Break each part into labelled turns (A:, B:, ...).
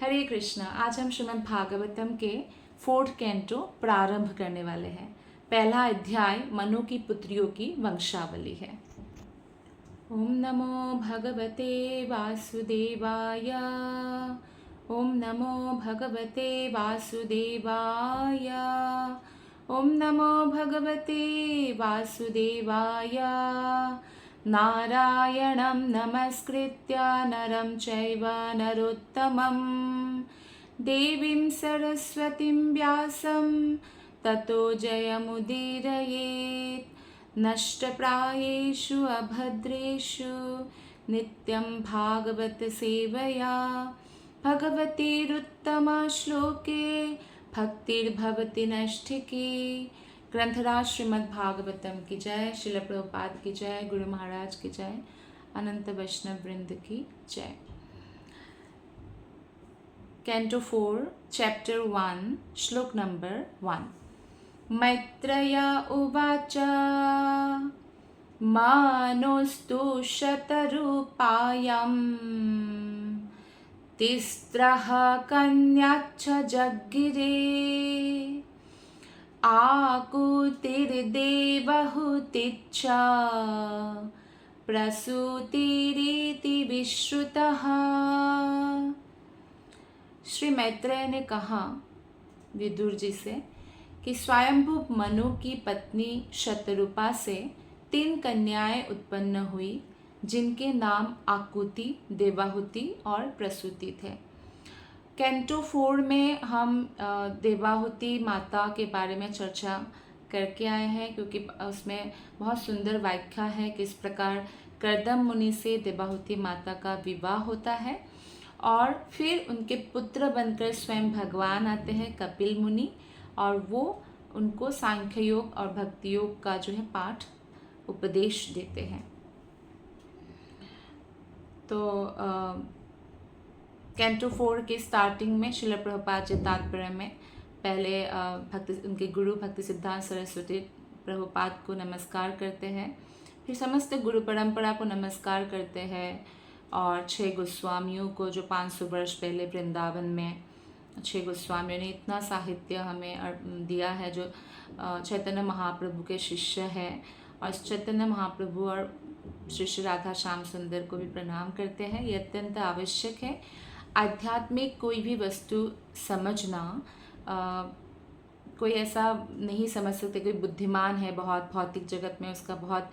A: हरे कृष्णा। आज हम श्रीमद् भागवतम के 4th कैंटो प्रारंभ करने वाले हैं। पहला अध्याय मनु की पुत्रियों की वंशावली है। ओम नमो भगवते वासुदेवाय। ओम नमो भगवते वासुदेवाय। ओम नमो भगवते वासुदेवाय। नारायणं नमस्कृत्य नरं चैव नरोत्तमं देवीं सरस्वतीं व्यासं ततो जयमुदीरयेत्। नष्टप्रायेषु अभद्रेषु नित्यं भागवत सेवया भगवतीरुत्तमश्लोके भक्तिर्भवति नष्टिकी। ग्रंथराज श्रीमद् भागवतम की जय। श्रील प्रभुपाद की जय। गुरु महाराज की जय। अनंत वैष्णव वृंद की जय। कैंटो 4 चैप्टर 1 श्लोक नंबर 1। मैत्रेय उवाच मानोस्तु शतरूपायं तिस्रः कन्याच्च जग्गिरे आकुतिर्देवहुतिच्च प्रसूतिरिति विश्रुतः। श्री मैत्रेय ने कहा विदुर जी से कि स्वयंभू मनु की पत्नी शतरूपा से 3 कन्याएं उत्पन्न हुई जिनके नाम आकुति, देवाहुति और प्रसूति थे। कैंटो 4 में हम देवाहुति माता के बारे में चर्चा करके आए हैं, क्योंकि उसमें बहुत सुंदर व्याख्या है किस प्रकार कर्दम मुनि से देवाहुति माता का विवाह होता है और फिर उनके पुत्र बनकर स्वयं भगवान आते हैं कपिल मुनि और वो उनको सांख्य योग और भक्ति योग का जो है पाठ उपदेश देते हैं। तो कैंटो 4 के स्टार्टिंग में श्रील प्रभुपाद जी तात्पर्य में पहले उनके गुरु भक्ति सिद्धांत सरस्वती प्रभुपाद को नमस्कार करते हैं, फिर समस्त गुरु परंपरा को नमस्कार करते हैं और 6 गोस्वामियों को जो 500 वर्ष पहले वृंदावन में 6 गोस्वामियों ने इतना साहित्य हमें दिया है, जो चैतन्य महाप्रभु के शिष्य हैं, और चैतन्य महाप्रभु और श्री श्री राधा श्याम सुंदर को भी प्रणाम करते हैं। ये अत्यंत आवश्यक है। आध्यात्मिक कोई भी वस्तु समझना कोई ऐसा नहीं समझ सकते कोई बुद्धिमान है बहुत भौतिक जगत में, उसका बहुत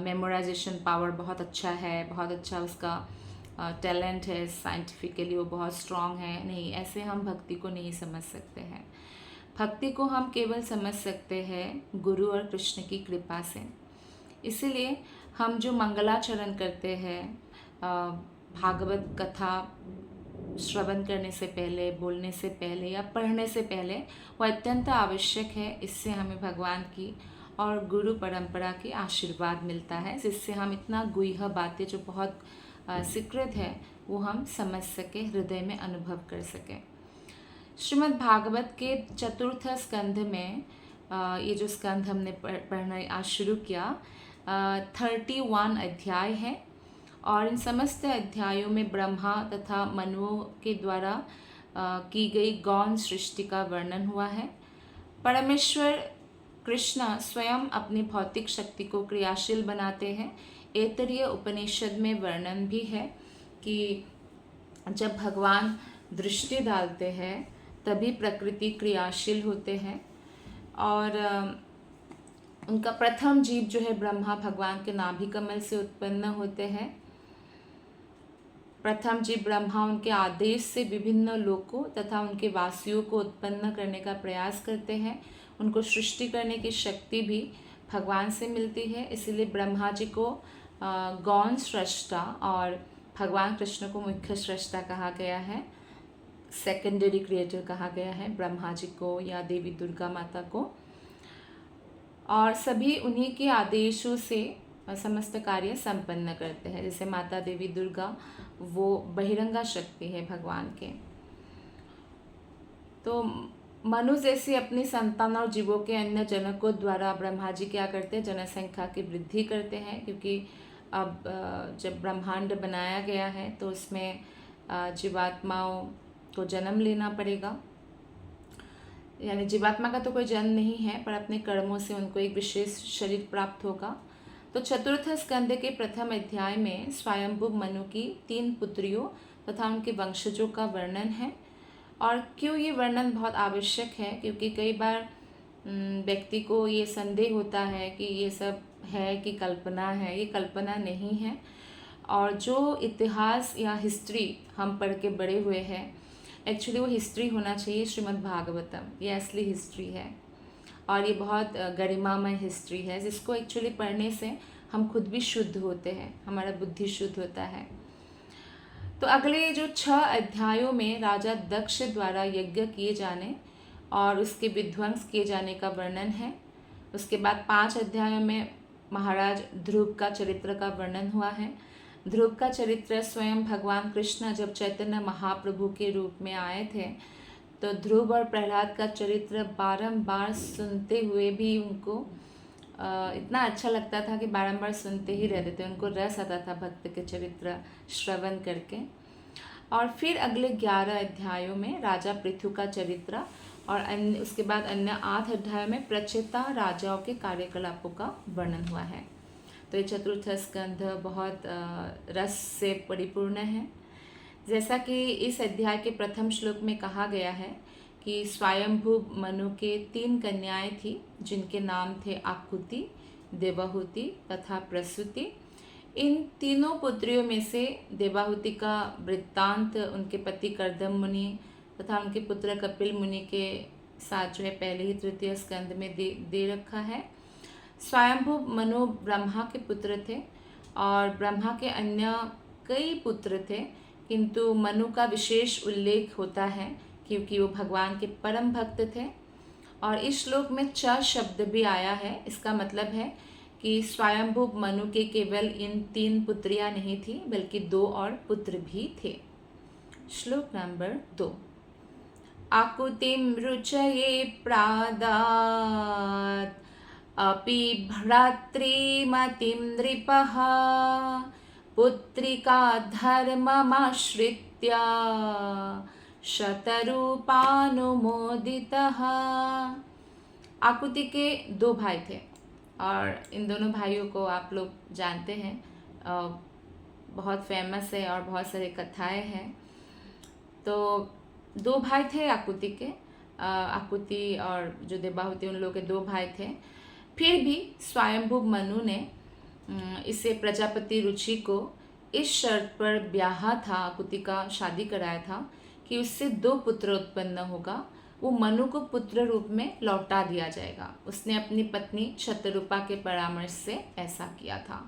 A: मेमोराइजेशन पावर बहुत अच्छा है, बहुत अच्छा उसका टैलेंट है, साइंटिफिकली वो बहुत स्ट्रांग है। नहीं, ऐसे हम भक्ति को नहीं समझ सकते हैं। भक्ति को हम केवल समझ सकते हैं गुरु और कृष्ण की कृपा से। इसीलिए हम जो मंगलाचरण करते हैं, भागवत कथा श्रवण करने से पहले, बोलने से पहले या पढ़ने से पहले, वो अत्यंत आवश्यक है। इससे हमें भगवान की और गुरु परंपरा की आशीर्वाद मिलता है, जिससे हम इतना गुह्य बातें जो बहुत सीक्रेट है वो हम समझ सके, हृदय में अनुभव कर सके। श्रीमद् भागवत के 4th स्कंध में ये जो स्कंध हमने पढ़ना आज शुरू किया 31 अध्याय है और इन समस्त अध्यायों में ब्रह्मा तथा मनुओं के द्वारा की गई गौण सृष्टि का वर्णन हुआ है। परमेश्वर कृष्ण स्वयं अपनी भौतिक शक्ति को क्रियाशील बनाते हैं। ऐतरेय उपनिषद में वर्णन भी है कि जब भगवान दृष्टि डालते हैं तभी प्रकृति क्रियाशील होते हैं और उनका प्रथम जीव जो है ब्रह्मा भगवान के नाभि कमल से उत्पन्न होते हैं। प्रथम जीव ब्रह्मा उनके आदेश से विभिन्न लोकों तथा उनके वासियों को उत्पन्न करने का प्रयास करते हैं। उनको सृष्टि करने की शक्ति भी भगवान से मिलती है। इसीलिए ब्रह्मा जी को गौण सृष्टा और भगवान कृष्ण को मुख्य सृष्टा कहा गया है, सेकेंडरी क्रिएटर कहा गया है ब्रह्मा जी को या देवी दुर्गा माता को, और सभी उन्हीं के आदेशों से समस्त कार्य संपन्न करते हैं। जैसे माता देवी दुर्गा वो बहिरंगा शक्ति है भगवान के। तो मनु जैसी अपनी संतान और जीवों के अन्य जनकों द्वारा ब्रह्मा जी क्या करते हैं, जनसंख्या की वृद्धि करते हैं, क्योंकि अब जब ब्रह्मांड बनाया गया है तो उसमें जीवात्माओं को जन्म लेना पड़ेगा। यानी जीवात्मा का तो कोई जन्म नहीं है, पर अपने कर्मों से उनको एक विशेष शरीर प्राप्त होगा। तो चतुर्थ स्कंद के प्रथम अध्याय में स्वयंभू मनु की 3 पुत्रियों तथा उनके वंशजों का वर्णन है। और क्यों ये वर्णन बहुत आवश्यक है, क्योंकि कई बार व्यक्ति को ये संदेह होता है कि ये सब है कि कल्पना है। ये कल्पना नहीं है, और जो इतिहास या हिस्ट्री हम पढ़ के बड़े हुए हैं, एक्चुअली वो हिस्ट्री होना चाहिए श्रीमद् भागवतम। ये असली हिस्ट्री है और ये बहुत गरिमामय हिस्ट्री है, जिसको एक्चुअली पढ़ने से हम खुद भी शुद्ध होते हैं, हमारा बुद्धि शुद्ध होता है। तो अगले जो 6 अध्यायों में राजा दक्ष द्वारा यज्ञ किए जाने और उसके विध्वंस किए जाने का वर्णन है। उसके बाद 5 अध्यायों में महाराज ध्रुव का चरित्र का वर्णन हुआ है। ध्रुव का चरित्र स्वयं भगवान कृष्ण जब चैतन्य महाप्रभु के रूप में आए थे, तो ध्रुव और प्रहलाद का चरित्र बारंबार सुनते हुए भी उनको इतना अच्छा लगता था कि बारंबार सुनते ही रहते थे। उनको रस आता था भक्त के चरित्र श्रवण करके। और फिर अगले 11 अध्यायों में राजा पृथु का चरित्र और अन्य, उसके बाद अन्य 8 अध्यायों में प्रचेता राजाओं के कार्यकलापों का वर्णन हुआ है। तो ये चतुर्थ स्कंध बहुत रस से परिपूर्ण है। जैसा कि इस अध्याय के प्रथम श्लोक में कहा गया है कि स्वयंभू मनु के 3 कन्याएं थी, जिनके नाम थे आकुति, देवाहुति तथा प्रसूति। इन तीनों पुत्रियों में से देवाहुति का वृत्तांत उनके पति कर्दम मुनि तथा उनके पुत्र कपिल मुनि के साथ जो है पहले ही तृतीय स्कंद में दे रखा है। स्वयंभू मनु ब्रह्मा के पुत्र थे और ब्रह्मा के अन्य कई पुत्र थे, किंतु मनु का विशेष उल्लेख होता है क्योंकि वो भगवान के परम भक्त थे। और इस श्लोक में च शब्द भी आया है। इसका मतलब है कि स्वयंभू मनु के केवल इन 3 पुत्रियां नहीं थी, बल्कि 2 और पुत्र भी थे। श्लोक नंबर 2। आकुतिम रुचये प्रादात् अपि भ्रातृमतिं नृपः पुत्रिका धर्ममाश्रित्य शतरूपानुमोदितः। आकुति के 2 भाई थे और इन दोनों भाइयों को आप लोग जानते हैं, बहुत फेमस है और बहुत सारी कथाएं हैं। तो 2 भाई थे आकुति के, आकुति और जो देवाहुति, उन लोगों के 2 भाई थे। फिर भी स्वयंभू मनु ने इसे प्रजापति रुचि को इस शर्त पर ब्याहा था, आकुति का शादी कराया था कि उससे 2 पुत्र उत्पन्न होगा। वो मनु को पुत्र रूप में लौटा दिया जाएगा। उसने अपनी पत्नी शतरूपा के परामर्श से ऐसा किया था।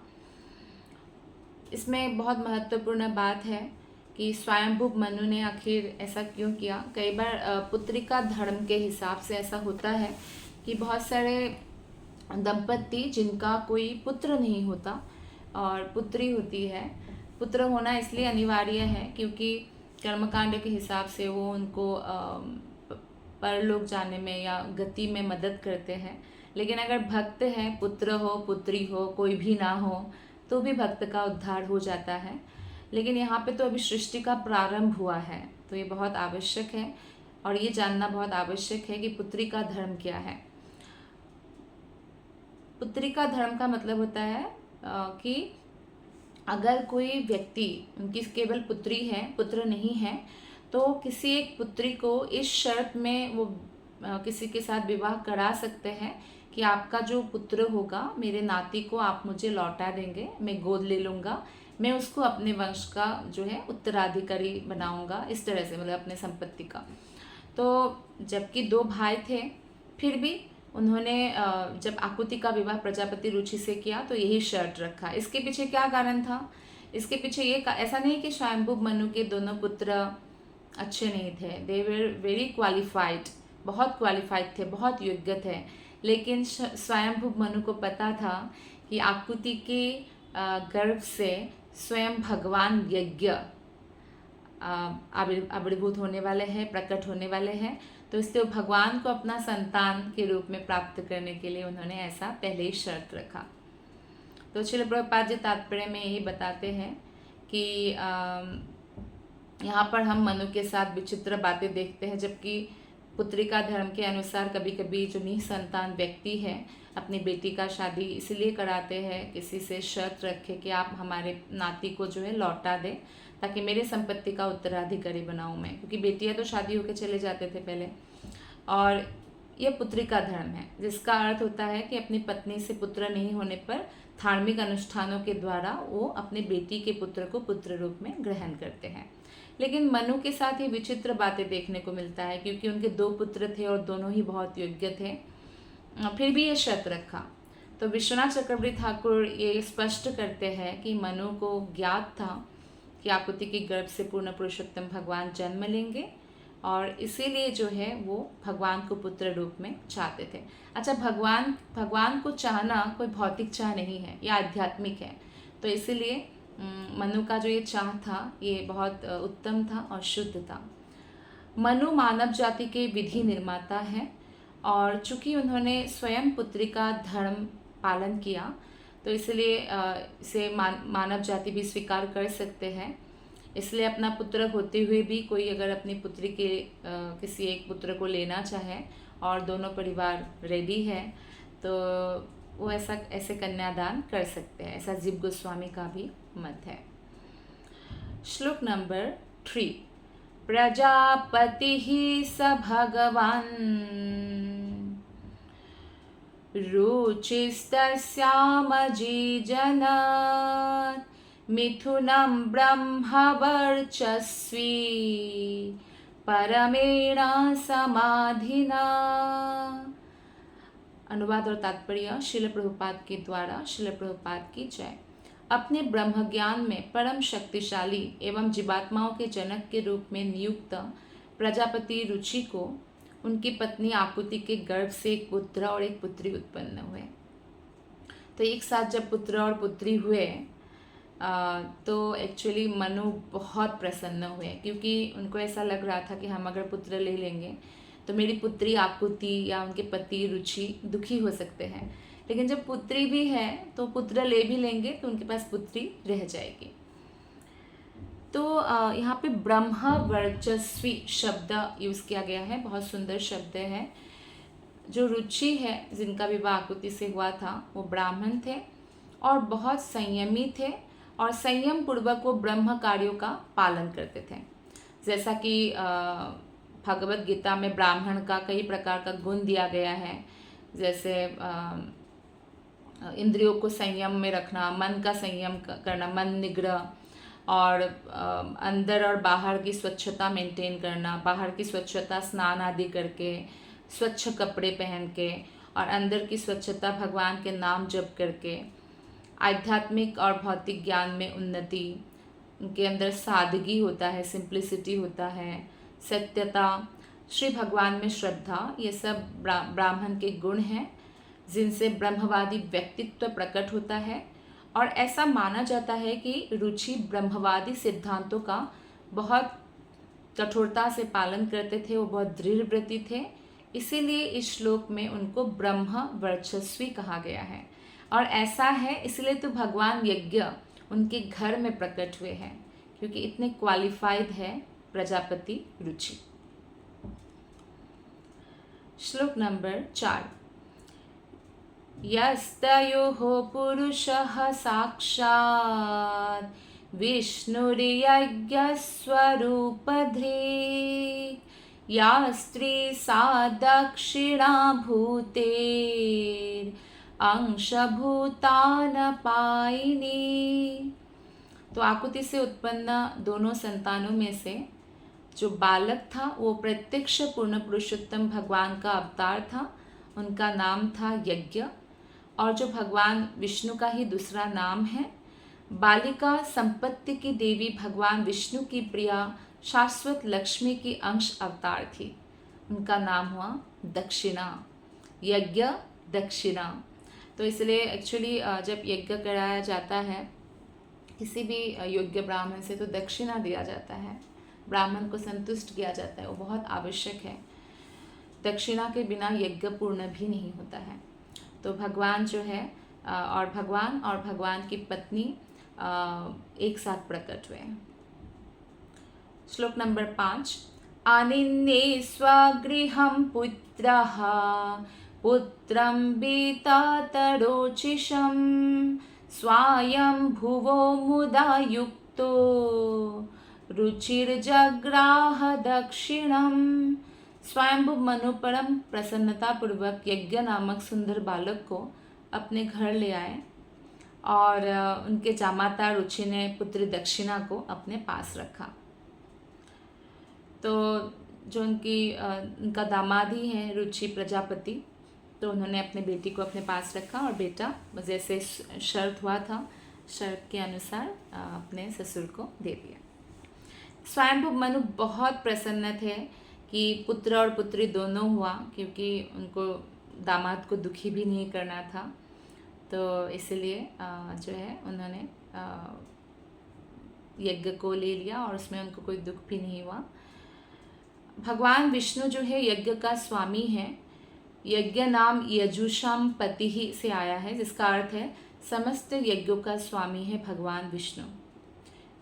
A: इसमें बहुत महत्वपूर्ण बात है कि स्वयंभू मनु ने आखिर ऐसा क्यों किया। कई बार पुत्री का धर्म के हिसाब से ऐसा होता है कि बहुत सारे दंपति जिनका कोई पुत्र नहीं होता और पुत्री होती है। पुत्र होना इसलिए अनिवार्य है क्योंकि कर्मकांड के हिसाब से वो उनको परलोक जाने में या गति में मदद करते हैं। लेकिन अगर भक्त है, पुत्र हो पुत्री हो कोई भी ना हो, तो भी भक्त का उद्धार हो जाता है। लेकिन यहाँ पे तो अभी सृष्टि का प्रारंभ हुआ है, तो ये बहुत आवश्यक है और ये जानना बहुत आवश्यक है कि पुत्री का धर्म क्या है। पुत्री का धर्म का मतलब होता है कि अगर कोई व्यक्ति, उनकी केवल पुत्री है, पुत्र नहीं है, तो किसी एक पुत्री को इस शर्त में वो किसी के साथ विवाह करा सकते हैं कि आपका जो पुत्र होगा, मेरे नाती को आप मुझे लौटा देंगे, मैं गोद ले लूँगा, मैं उसको अपने वंश का जो है उत्तराधिकारी बनाऊँगा, इस तरह से, मतलब अपने संपत्ति का। तो जबकि 2 भाई थे, फिर भी उन्होंने जब आकुति का विवाह प्रजापति रुचि से किया तो यही शर्त रखा। इसके पीछे क्या कारण था? इसके पीछे ये ऐसा नहीं कि स्वयंभू मनु के दोनों पुत्र अच्छे नहीं थे। दे वर वेरी क्वालिफाइड, बहुत क्वालिफाइड थे, बहुत योग्य थे। लेकिन स्वयंभू मनु को पता था कि आकुति के गर्भ से स्वयं भगवान यज्ञ आविर्भूत होने वाले हैं, प्रकट होने वाले हैं। तो इसलिए भगवान को अपना संतान के रूप में प्राप्त करने के लिए उन्होंने ऐसा पहले ही शर्त रखा। तो श्रील प्रभुपाद जी तात्पर्य में यही बताते हैं कि यहाँ पर हम मनु के साथ विचित्र बातें देखते हैं, जबकि पुत्रिका धर्म के अनुसार कभी कभी जो निसंतान व्यक्ति है अपनी बेटी का शादी इसलिए कराते हैं, किसी से शर्त रखे कि आप हमारे नाती को जो है लौटा दें ताकि मेरे संपत्ति का उत्तराधिकारी बनाऊं मैं, क्योंकि बेटियां तो शादी होकर चले जाते थे पहले। और यह पुत्रिका धर्म है, जिसका अर्थ होता है कि अपनी पत्नी से पुत्र नहीं होने पर धार्मिक अनुष्ठानों के द्वारा वो अपने बेटी के पुत्र को पुत्र रूप में ग्रहण करते हैं। लेकिन मनु के साथ ही विचित्र बातें देखने को मिलता है, क्योंकि उनके 2 पुत्र थे और दोनों ही बहुत योग्य थे, फिर भी ये शर्त रखा। तो विश्वनाथ चक्रवर्ती ठाकुर ये स्पष्ट करते हैं कि मनु को ज्ञात था कि आकुति के गर्भ से पूर्ण पुरुषोत्तम भगवान जन्म लेंगे, और इसीलिए जो है वो भगवान को पुत्र रूप में चाहते थे। अच्छा, भगवान को चाहना कोई भौतिक चाह नहीं है, यह आध्यात्मिक है। तो इसीलिए मनु का जो ये चाह था ये बहुत उत्तम था और शुद्ध था। मनु मानव जाति के विधि निर्माता हैं, और चूंकि उन्होंने स्वयं पुत्री का धर्म पालन किया तो इसलिए इसे मानव जाति भी स्वीकार कर सकते हैं। इसलिए अपना पुत्र होते हुए भी कोई अगर अपनी पुत्री के किसी एक पुत्र को लेना चाहे और दोनों परिवार रेडी है तो वो ऐसे कन्यादान कर सकते हैं। ऐसा जीव गोस्वामी का भी मत है। श्लोक नंबर 3। प्रजापति स भगवान् रुचिस्तस्यामजीजनत् मिथुनं ब्रह्मवर्चस्वी परमेण समाधिना। अनुवाद और तात्पर्य श्रील प्रभुपाद के द्वारा। श्रील प्रभुपाद की जय। अपने ब्रह्म ज्ञान में परम शक्तिशाली एवं जीवात्माओं के जनक के रूप में नियुक्त प्रजापति रुचि को उनकी पत्नी आकुति के गर्भ से एक पुत्र और एक पुत्री उत्पन्न हुए। तो एक साथ जब पुत्र और पुत्री हुए तो एक्चुअली मनु बहुत प्रसन्न हुए, क्योंकि उनको ऐसा लग रहा था कि हम अगर पुत्र ले लेंगे तो मेरी पुत्री आकुति या उनके पति रुचि दुखी हो सकते हैं, लेकिन जब पुत्री भी है तो पुत्र ले भी लेंगे तो उनके पास पुत्री रह जाएगी। तो यहाँ पे ब्रह्म वर्चस्वी शब्द यूज़ किया गया है, बहुत सुंदर शब्द है। जो रुचि है जिनका विवाह आकुति से हुआ था वो ब्राह्मण थे और बहुत संयमी थे, और संयम पूर्वक वो ब्रह्म कार्यों का पालन करते थे। जैसा कि भगवत गीता में ब्राह्मण का कई प्रकार का गुण दिया गया है, जैसे इंद्रियों को संयम में रखना, मन का संयम करना, मन निग्रह, और अंदर और बाहर की स्वच्छता मेंटेन करना, बाहर की स्वच्छता स्नान आदि करके, स्वच्छ कपड़े पहन के, और अंदर की स्वच्छता भगवान के नाम जप करके, आध्यात्मिक और भौतिक ज्ञान में उन्नति, उनके अंदर सादगी होता है, सिंप्लिसिटी होता है, सत्यता, श्री भगवान में श्रद्धा, ये सब ब्राह्मण के गुण हैं जिनसे ब्रह्मवादी व्यक्तित्व प्रकट होता है। और ऐसा माना जाता है कि रुचि ब्रह्मवादी सिद्धांतों का बहुत कठोरता से पालन करते थे, वो बहुत दृढ़ व्रती थे, इसीलिए इस श्लोक में उनको ब्रह्म वर्चस्वी कहा गया है। और ऐसा है इसलिए तो भगवान यज्ञ उनके घर में प्रकट हुए हैं, क्योंकि इतने क्वालिफाइड है प्रजापति रुचि। श्लोक नंबर 4। यस्तयोः पुरुषः साक्षात् विष्णुर्यज्ञस्वरूपधृक् या स्त्री सा दक्षिणा भूतेरंशभूतानपायिनी। तो आकुति से उत्पन्न दोनों संतानों में से जो बालक था वो प्रत्यक्ष पूर्ण पुरुषोत्तम भगवान का अवतार था, उनका नाम था यज्ञ, और जो भगवान विष्णु का ही दूसरा नाम है। बालिका संपत्ति की देवी भगवान विष्णु की प्रिया शाश्वत लक्ष्मी की अंश अवतार थी, उनका नाम हुआ दक्षिणा, यज्ञ दक्षिणा। तो इसलिए एक्चुअली जब यज्ञ कराया जाता है किसी भी योग्य ब्राह्मण से तो दक्षिणा दिया जाता है, ब्राह्मण को संतुष्ट किया जाता है, वो बहुत आवश्यक है। दक्षिणा के बिना यज्ञ पूर्ण भी नहीं होता है। तो भगवान जो है और भगवान की पत्नी एक साथ प्रकट हुए। श्लोक नंबर 5। आनिन्ये स्वगृहं पुत्रः पुत्रं बीतातरोचिषं स्वायंभुवो मुदा युक्तो रुचिर्जग्राह दक्षिणम। स्वयंभु मनु परम प्रसन्नता पूर्वक यज्ञ नामक सुंदर बालक को अपने घर ले आए और उनके जामाता रुचि ने पुत्री दक्षिणा को अपने पास रखा। तो जो उनका दामाद ही है रुचि प्रजापति, तो उन्होंने अपने बेटी को अपने पास रखा और बेटा जैसे शर्त हुआ था शर्त के अनुसार अपने ससुर को दे दिया। स्वयंभु मनु बहुत प्रसन्न थे कि पुत्र और पुत्री दोनों हुआ, क्योंकि उनको दामाद को दुखी भी नहीं करना था। तो इसलिए जो है उन्होंने यज्ञ को ले लिया और उसमें उनको कोई दुख भी नहीं हुआ। भगवान विष्णु जो है यज्ञ का स्वामी है। यज्ञ नाम यजुषाम पति ही से आया है, जिसका अर्थ है समस्त यज्ञों का स्वामी है भगवान विष्णु।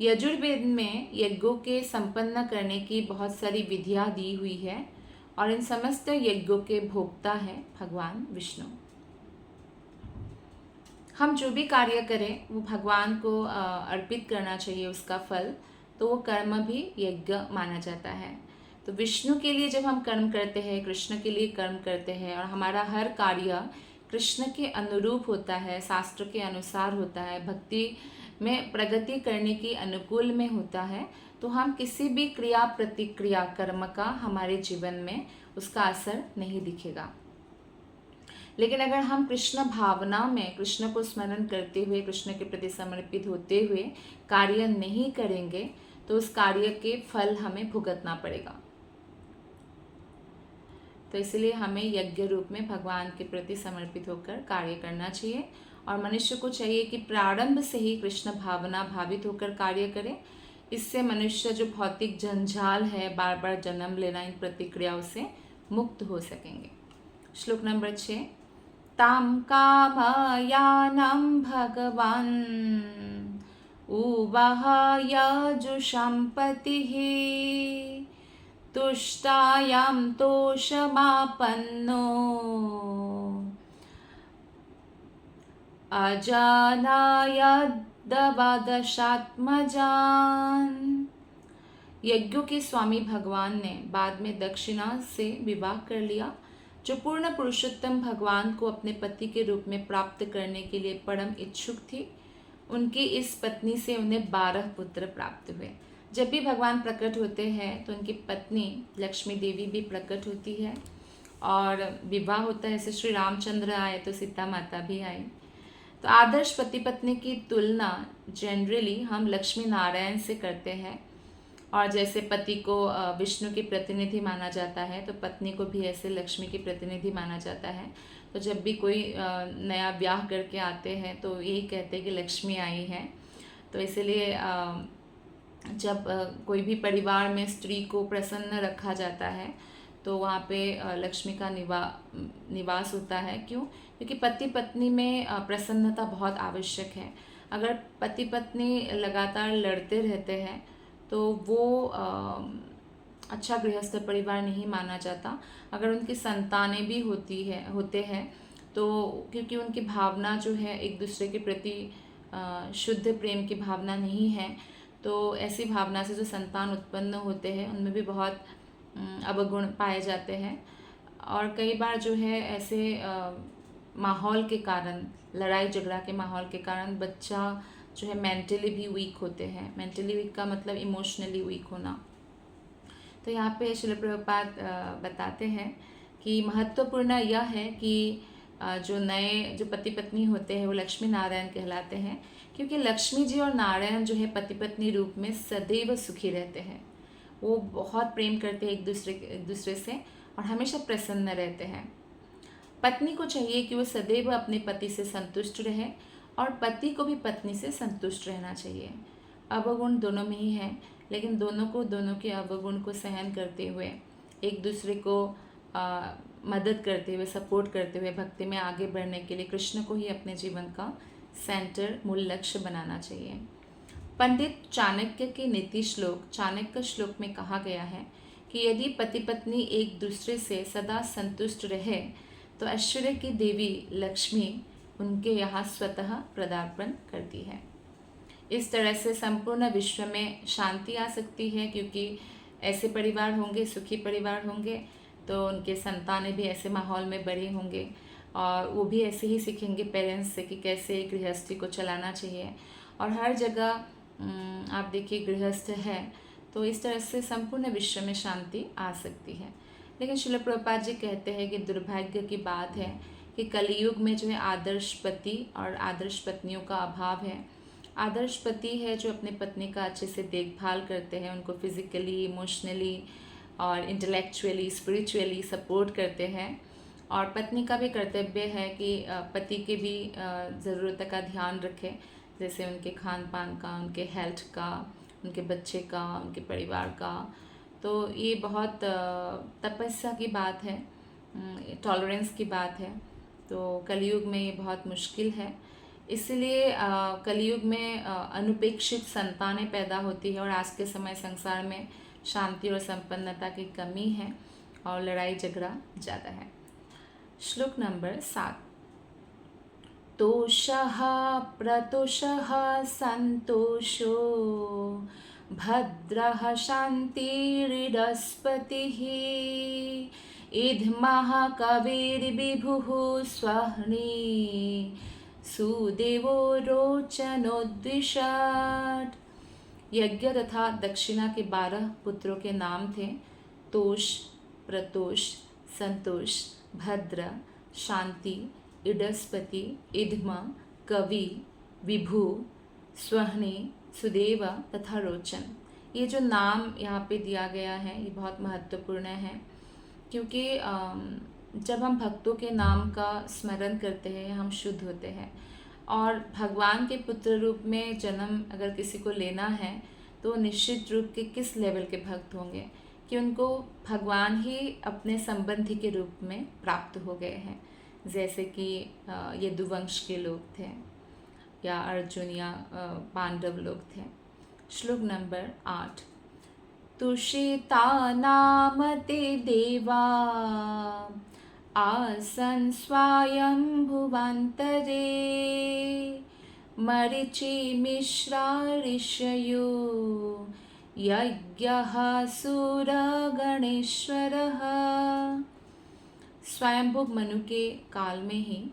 A: यजुर्वेद में यज्ञों के संपन्न करने की बहुत सारी विधियां दी हुई है और इन समस्त यज्ञों के भोक्ता है भगवान विष्णु। हम जो भी कार्य करें वो भगवान को अर्पित करना चाहिए उसका फल, तो वो कर्म भी यज्ञ माना जाता है। तो विष्णु के लिए जब हम कर्म करते हैं, कृष्ण के लिए कर्म करते हैं और हमारा हर कार्य कृष्ण के अनुरूप होता है, शास्त्र के अनुसार होता है, भक्ति में प्रगति करने की अनुकूल में होता है, तो हम किसी भी क्रिया प्रतिक्रिया कर्म का हमारे जीवन में उसका असर नहीं दिखेगा। लेकिन अगर हम कृष्ण भावना में कृष्ण को स्मरण करते हुए कृष्ण के प्रति समर्पित होते हुए कार्य नहीं करेंगे तो उस कार्य के फल हमें भुगतना पड़ेगा। तो इसलिए हमें यज्ञ रूप में भगवान के प्रति समर्पित होकर कार्य करना चाहिए और मनुष्य को चाहिए कि प्रारंभ से ही कृष्ण भावना भावित होकर कार्य करे। इससे मनुष्य जो भौतिक जंजाल है, बार बार जन्म लेना, इन प्रतिक्रियाओं से मुक्त हो सकेंगे। श्लोक नंबर 6। ताम कामयानं भगवान उवाह यजुषां पतिः तुष्टायां तोषमापन्नो अजानायद्दवादशात्मजान। यज्ञों के स्वामी भगवान ने बाद में दक्षिणा से विवाह कर लिया, जो पूर्ण पुरुषोत्तम भगवान को अपने पति के रूप में प्राप्त करने के लिए परम इच्छुक थी। उनकी इस पत्नी से उन्हें 12 पुत्र प्राप्त हुए। जब भी भगवान प्रकट होते हैं तो उनकी पत्नी लक्ष्मी देवी भी प्रकट होती है और विवाह होता है। जैसे श्री रामचंद्र आए तो सीता माता भी आई। तो आदर्श पति पत्नी की तुलना जनरली हम लक्ष्मी नारायण से करते हैं, और जैसे पति को विष्णु की प्रतिनिधि माना जाता है तो पत्नी को भी ऐसे लक्ष्मी की प्रतिनिधि माना जाता है। तो जब भी कोई नया ब्याह करके आते हैं तो यही कहते हैं कि लक्ष्मी आई है। तो इसलिए जब कोई भी परिवार में स्त्री को प्रसन्न रखा जाता है तो वहाँ पे लक्ष्मी का निवास होता है। क्यों? क्योंकि पति पत्नी में प्रसन्नता बहुत आवश्यक है। अगर पति पत्नी लगातार लड़ते रहते हैं तो वो अच्छा गृहस्थ परिवार नहीं माना जाता। अगर उनकी संतानें भी होते हैं तो क्योंकि उनकी भावना जो है एक दूसरे के प्रति शुद्ध प्रेम की भावना नहीं है, तो ऐसी भावना से जो संतान उत्पन्न होते हैं उनमें भी बहुत अवगुण पाए जाते हैं। और कई बार जो है ऐसे माहौल के कारण, लड़ाई झगड़ा के माहौल के कारण बच्चा जो है मेंटली भी वीक होते हैं। मेंटली वीक का मतलब इमोशनली वीक होना। तो यहाँ पे श्रील प्रभुपाद बताते हैं कि महत्वपूर्ण यह है कि जो पति पत्नी होते हैं वो लक्ष्मी नारायण कहलाते हैं, क्योंकि लक्ष्मी जी और नारायण जो है पति पत्नी रूप में सदैव सुखी रहते हैं। वो बहुत प्रेम करते हैं एक दूसरे से और हमेशा प्रसन्न रहते हैं। पत्नी को चाहिए कि वो सदैव अपने पति से संतुष्ट रहे और पति को भी पत्नी से संतुष्ट रहना चाहिए। अवगुण दोनों में ही है, लेकिन दोनों के अवगुण को सहन करते हुए, एक दूसरे को मदद करते हुए, सपोर्ट करते हुए भक्ति में आगे बढ़ने के लिए कृष्ण को ही अपने जीवन का सेंटर, मूल लक्ष्य बनाना चाहिए। पंडित चाणक्य के नीति श्लोक चाणक्य श्लोक में कहा गया है कि यदि पति पत्नी एक दूसरे से सदा संतुष्ट रहे तो ऐश्वर्य की देवी लक्ष्मी उनके यहाँ स्वतः पदार्पण करती है। इस तरह से संपूर्ण विश्व में शांति आ सकती है, क्योंकि ऐसे परिवार होंगे, सुखी परिवार होंगे तो उनके संतानें भी ऐसे माहौल में बड़े होंगे और वो भी ऐसे ही सीखेंगे पेरेंट्स से कि कैसे गृहस्थी को चलाना चाहिए। और हर जगह आप देखिए गृहस्थ है तो इस तरह से संपूर्ण विश्व में शांति आ सकती है। लेकिन श्रील प्रभुपाद जी कहते हैं कि दुर्भाग्य की बात है कि कलयुग में जो है आदर्श पति और आदर्श पत्नियों का अभाव है। आदर्श पति है जो अपने पत्नी का अच्छे से देखभाल करते हैं, उनको फिजिकली, इमोशनली और इंटेलेक्चुअली, स्पिरिचुअली सपोर्ट करते हैं। और पत्नी का भी कर्तव्य है कि पति के भी ज़रूरत का ध्यान रखे, जैसे उनके खान पान का, उनके हेल्थ का, उनके बच्चे का, उनके परिवार का। तो ये बहुत तपस्या की बात है, टॉलरेंस की बात है। तो कलयुग में ये बहुत मुश्किल है, इसलिए कलयुग में अनुपेक्षित संतानें पैदा होती है और आज के समय संसार में शांति और संपन्नता की कमी है और लड़ाई झगड़ा ज़्यादा है। श्लोक नंबर 7। तोषः प्रतोषः संतोषो भद्रः शान्तिरिडस्पतिः इद्मः कविर्विभुः स्वह्नी सुदेवो रोचनोद्विषट्। यज्ञ तथा दक्षिणा के 12 पुत्रों के नाम थे तोष, प्रतोष, संतोष, भद्र, शांति, इडस्पति, इद्म, कवि, विभु, स्वहनी, सुदेव तथा रोचन। ये जो नाम यहाँ पे दिया गया है ये बहुत महत्वपूर्ण है, क्योंकि जब हम भक्तों के नाम का स्मरण करते हैं हम शुद्ध होते हैं। और भगवान के पुत्र रूप में जन्म अगर किसी को लेना है तो निश्चित रूप के किस लेवल के भक्त होंगे कि उनको भगवान ही अपने संबंधी के रूप में प्राप्त हो गए हैं, जैसे कि यदुवंश के लोग थे या अर्जुन या पांडव लोग थे। श्लोक नंबर 8। तुषिता नाम ते देवा आसन् स्वायम्भुवान्तरे मरीचिमिश्रा ऋषयो यज्ञः सुरगणेश्वरः। स्वयंभुव मनु के काल में ही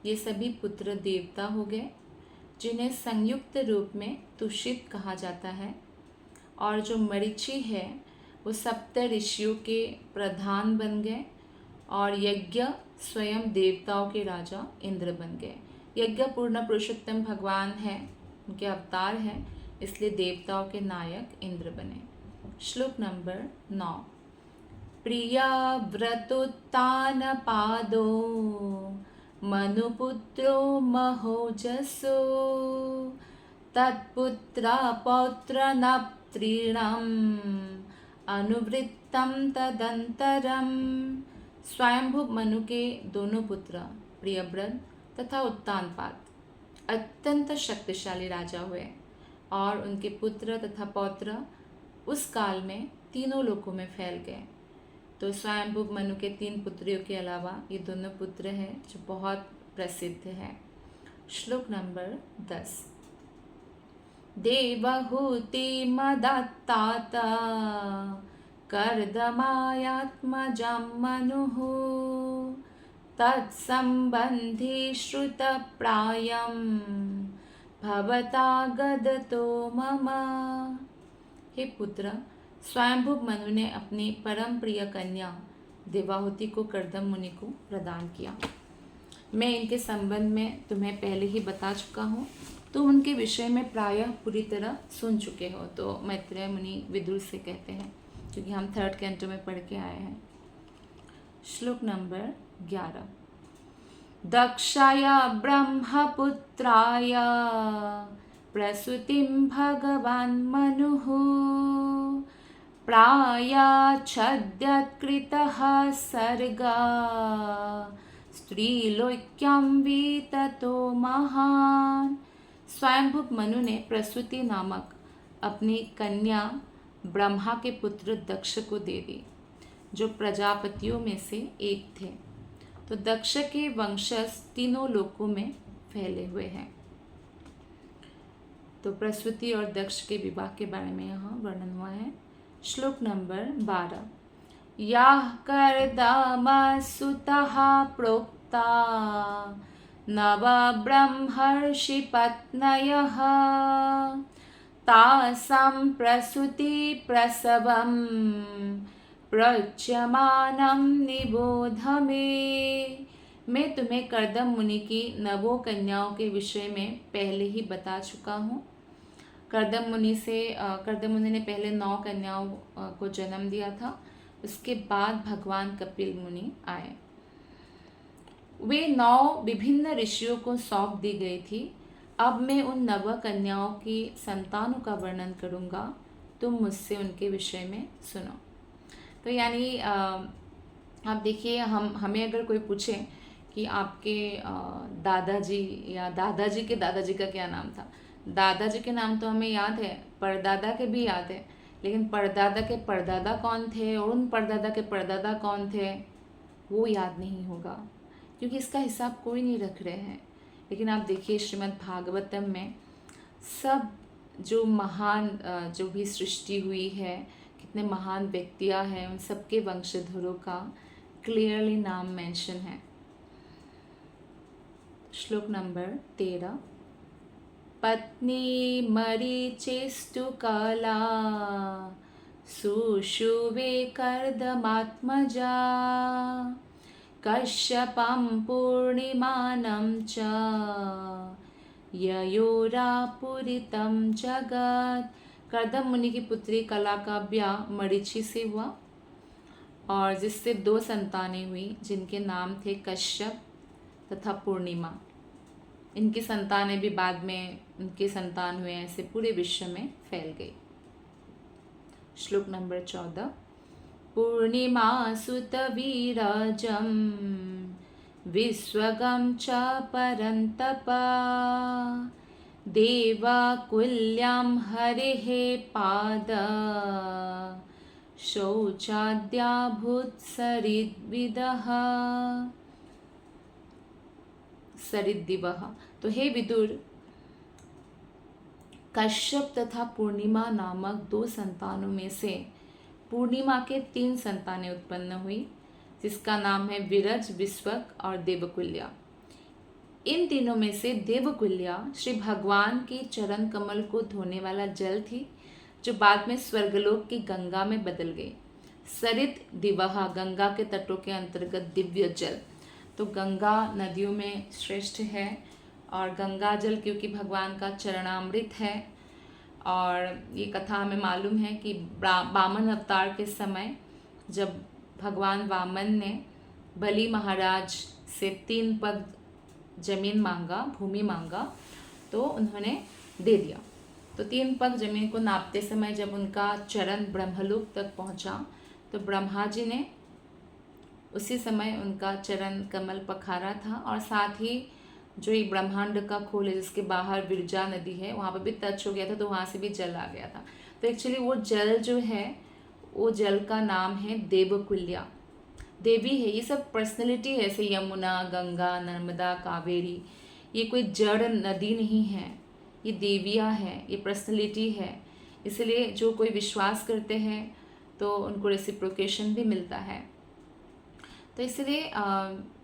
A: ये सभी पुत्र देवता हो गए, जिन्हें संयुक्त रूप में तुषित कहा जाता है। और जो मरीचि है वो सप्त ऋषियों के प्रधान बन गए और यज्ञ स्वयं देवताओं के राजा इंद्र बन गए। यज्ञ पूर्ण पुरुषोत्तम भगवान है, उनके अवतार हैं, इसलिए देवताओं के नायक इंद्र बने। श्लोक नंबर 9। प्रिया व्रतोत्तानपादो मनुपुत्रो महोजसो तत्पुत्र पौत्रनप्त्रीणम् अनुवृत्तं तदंतरम। स्वयंभुव मनु के दोनों पुत्र प्रियव्रत तथा उत्तानपाद अत्यंत शक्तिशाली राजा हुए और उनके पुत्र तथा पौत्र उस काल में तीनों लोकों में फैल गए। तो स्वयंभुव मनु के 3 पुत्रियों के अलावा ये दोनों पुत्र हैं जो बहुत प्रसिद्ध हैं। श्लोक नंबर 10। देवहूति मदत्तात कर्दमायात्मजं मनुः तत्संबंधी श्रुतप्रायं भवता गदतो मम। हे पुत्र, स्वयंभुव मनु ने अपनी परम प्रिय कन्या देवाहुति को कर्दम मुनि को प्रदान किया। मैं इनके संबंध में तुम्हें पहले ही बता चुका हूँ, तो उनके विषय में प्रायः पूरी तरह सुन चुके हो। तो मैत्रेय मुनि विदुर से कहते हैं, क्योंकि हम 3rd कैंटो में पढ़ के आए हैं। श्लोक नंबर 11। दक्षाय ब्रह्मपुत्राय प्रसूतिं भगवान् मनुः प्रायाच्छद्यत्कृतः सर्गा स्त्रीलोक्यं विततो महान्। स्वयंभुव मनु ने प्रसूति नामक अपनी कन्या ब्रह्मा के पुत्र दक्ष को दे दी, जो प्रजापतियों में से एक थे। तो दक्ष के वंशज तीनों लोकों में फैले हुए हैं। तो प्रसूति और दक्ष के विवाह के बारे में यहाँ वर्णन हुआ है। श्लोक नंबर 12। याः कर्दमसुतः प्रोक्ता नव ब्रह्मर्षि पत्नयः तासां प्रसूति प्रसवं प्रच्यमानं निबोध मे। मैं तुम्हें कर्दम मुनि की नवों कन्याओं के विषय में पहले ही बता चुका हूँ। कर्दम मुनि ने पहले 9 कन्याओं को जन्म दिया था। उसके बाद भगवान कपिल मुनि आए। वे 9 विभिन्न ऋषियों को सौंप दी गई थी। अब मैं उन 9 कन्याओं की संतानों का वर्णन करूँगा, तुम मुझसे उनके विषय में सुनो। तो यानी आप देखिए, हमें अगर कोई पूछे कि आपके दादाजी या दादाजी के दादाजी का क्या नाम था, दादाजी के नाम तो हमें याद है, परदादा के भी याद है, लेकिन परदादा के परदादा कौन थे और उन परदादा के परदादा कौन थे वो याद नहीं होगा, क्योंकि इसका हिसाब कोई नहीं रख रहे हैं। लेकिन आप देखिए श्रीमद् भागवतम में सब जो महान जो भी सृष्टि हुई है, कितने महान व्यक्तियाँ हैं, उन सबके वंशधरों का क्लियरली नाम मेंशन है। श्लोक नंबर 13। पत्नी मरीचिस्तु कला सुषुवे कर्दमात्मजा कश्यपं पूर्णिमानं च ययोरापुरितं जगत्। कर्दम मुनि की पुत्री कला का ब्याह मरीचि से हुआ और जिससे 2 संतानें हुई, जिनके नाम थे कश्यप तथा पूर्णिमा। इनकी संतानें भी बाद में उनके संतान हुए, ऐसे पूरे विश्व में फैल गई। श्लोक नंबर 14। पूर्णिमा सुत वीरजं विश्वगं च परन्तप देवाकुल्यां हरेः पाद शौचाद्याभूत सरिद्दिवः। तो हे विदुर, कश्यप तथा पूर्णिमा नामक 2 संतानों में से पूर्णिमा के 3 संतानें उत्पन्न हुई, जिसका नाम है विरज, विश्वक और देवकुल्या। इन तीनों में से देवकुल्या श्री भगवान की चरण कमल को धोने वाला जल थी, जो बाद में स्वर्गलोक की गंगा में बदल गई। सरित दिवहा, गंगा के तटों के अंतर्गत दिव्य जल। तो गंगा नदियों में श्रेष्ठ है, और गंगा जल क्योंकि भगवान का चरणामृत है। और ये कथा हमें मालूम है कि वामन अवतार के समय जब भगवान वामन ने बलि महाराज से 3 पग जमीन मांगा, भूमि मांगा, तो उन्होंने दे दिया। तो 3 पग जमीन को नापते समय जब उनका चरण ब्रह्मलोक तक पहुंचा, तो ब्रह्मा जी ने उसी समय उनका चरण कमल पखारा था, और साथ ही जो ये ब्रह्मांड का खोल है जिसके बाहर विरजा नदी है, वहाँ पर भी टच हो गया था, तो वहाँ से भी जल आ गया था। तो एक्चुअली वो जल जो है, वो जल का नाम है देवकुल्या, देवी है। ये सब पर्सनैलिटी है, जैसे यमुना, गंगा, नर्मदा, कावेरी, ये कोई जड़ नदी नहीं है, ये देवियाँ हैं, ये पर्सनैलिटी है। इसलिए जो कोई विश्वास करते हैं तो उनको रेसिप्रोकेशन भी मिलता है। तो इसलिए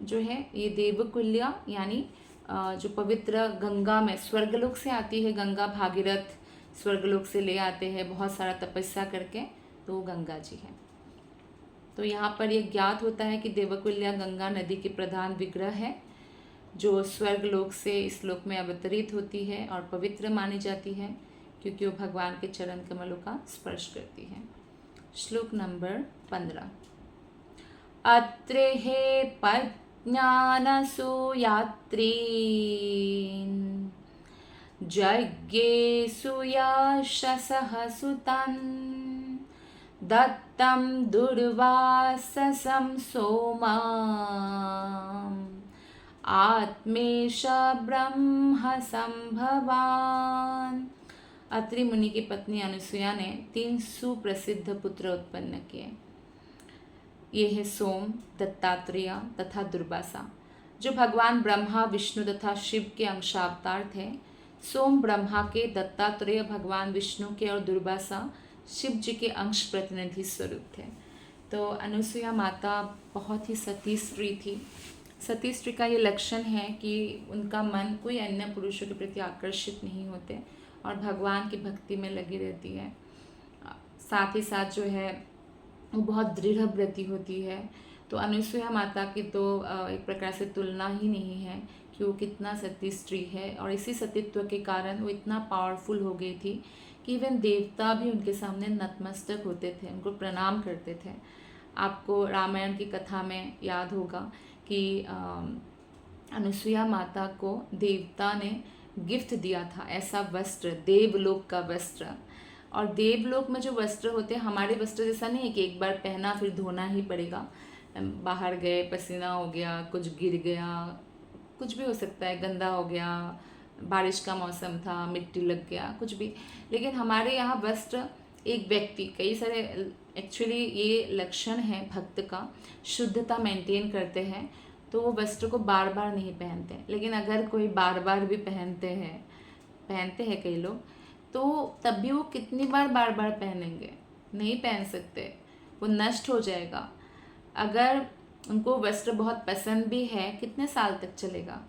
A: जो है ये देवकुल्या यानी जो पवित्र गंगा में स्वर्गलोक से आती है, गंगा भागीरथ स्वर्गलोक से ले आते हैं बहुत सारा तपस्या करके, तो वो गंगा जी है। तो यहाँ पर यह ज्ञात होता है कि देवकुल्या गंगा नदी की प्रधान विग्रह है, जो स्वर्गलोक से इस लोक में अवतरित होती है और पवित्र मानी जाती है, क्योंकि वो भगवान के चरण कमलों का स्पर्श करती है। श्लोक नंबर 15। अत्र हे पज्ञानसूयात्रीन् यज्ञेषु यशसः सुतं दत्तं दुर्वाससं सोमां आत्मेश ब्रह्म संभवान। अत्रि मुनि की पत्नी अनुसुईया ने 3 सुप्रसिद्ध पुत्र उत्पन्न किए। ये है सोम, दत्तात्रेय तथा दुर्वासा, जो भगवान ब्रह्मा, विष्णु तथा शिव के अंशावतार थे। सोम ब्रह्मा के, दत्तात्रेय भगवान विष्णु के और दुर्वासा शिव जी के अंश प्रतिनिधि स्वरूप थे। तो अनुसुईया माता बहुत ही सती स्त्री थी। सती स्त्री का ये लक्षण है कि उनका मन कोई अन्य पुरुषों के प्रति आकर्षित नहीं होते और भगवान की भक्ति में लगी रहती है। साथ ही साथ जो है वो बहुत दृढ़ व्रती होती है। तो अनुसुईया माता की तो एक प्रकार से तुलना ही नहीं है कि वो कितना सती स्त्री है, और इसी सतीत्व के कारण वो इतना पावरफुल हो गई थी कि इवन देवता भी उनके सामने नतमस्तक होते थे, उनको प्रणाम करते थे। आपको रामायण की कथा में याद होगा कि अनुसुईया माता को देवता ने गिफ्ट दिया था ऐसा वस्त्र, देवलोक का वस्त्र। और देवलोक में जो वस्त्र होते हैं हमारे वस्त्र जैसा नहीं है कि एक बार पहना फिर धोना ही पड़ेगा। बाहर गए, पसीना हो गया, कुछ गिर गया, कुछ भी हो सकता है, गंदा हो गया, बारिश का मौसम था, मिट्टी लग गया, कुछ भी। लेकिन हमारे यहाँ वस्त्र एक व्यक्ति, कई सारे एक्चुअली ये लक्षण है भक्त का, शुद्धता मेंटेन करते हैं तो वो वस्त्र को बार बार नहीं पहनते। लेकिन अगर कोई बार बार भी पहनते हैं कई लोग, तो तब भी वो कितनी बार पहनेंगे? नहीं पहन सकते, वो नष्ट हो जाएगा। अगर उनको वस्त्र बहुत पसंद भी है, कितने साल तक चलेगा?